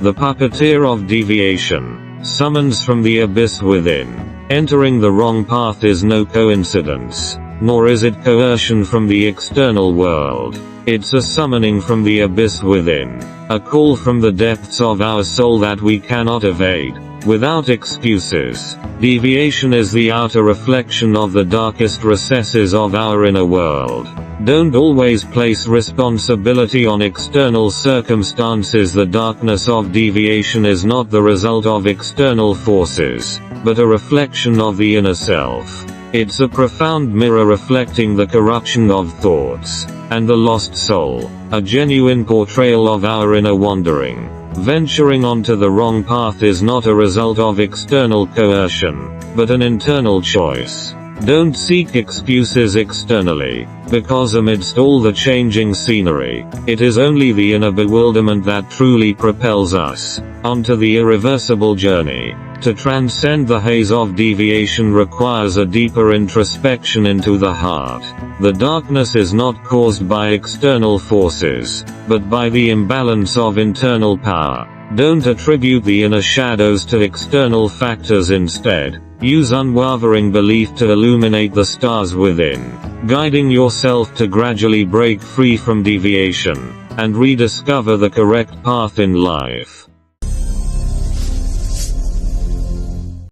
the puppeteer of deviation, summons from the abyss within. Entering the wrong path is no coincidence, nor is it coercion from the external world. It's a summoning from the abyss within, a call from the depths of our soul that we cannot evade, without excuses. Deviation is the outer reflection of the darkest recesses of our inner world. Don't always place responsibility on external circumstances. The darkness of deviation is not the result of external forces, but a reflection of the inner self. It's a profound mirror reflecting the corruption of thoughts, and the lost soul, a genuine portrayal of our inner wandering. Venturing onto the wrong path is not a result of external coercion, but an internal choice. Don't seek excuses externally, because amidst all the changing scenery, it is only the inner bewilderment that truly propels us onto the irreversible journey. To transcend the haze of deviation requires a deeper introspection into the heart. The darkness is not caused by external forces, but by the imbalance of internal power. Don't attribute the inner shadows to external factors. Instead, use unwavering belief to illuminate the stars within, guiding yourself to gradually break free from deviation, and rediscover the correct path in life.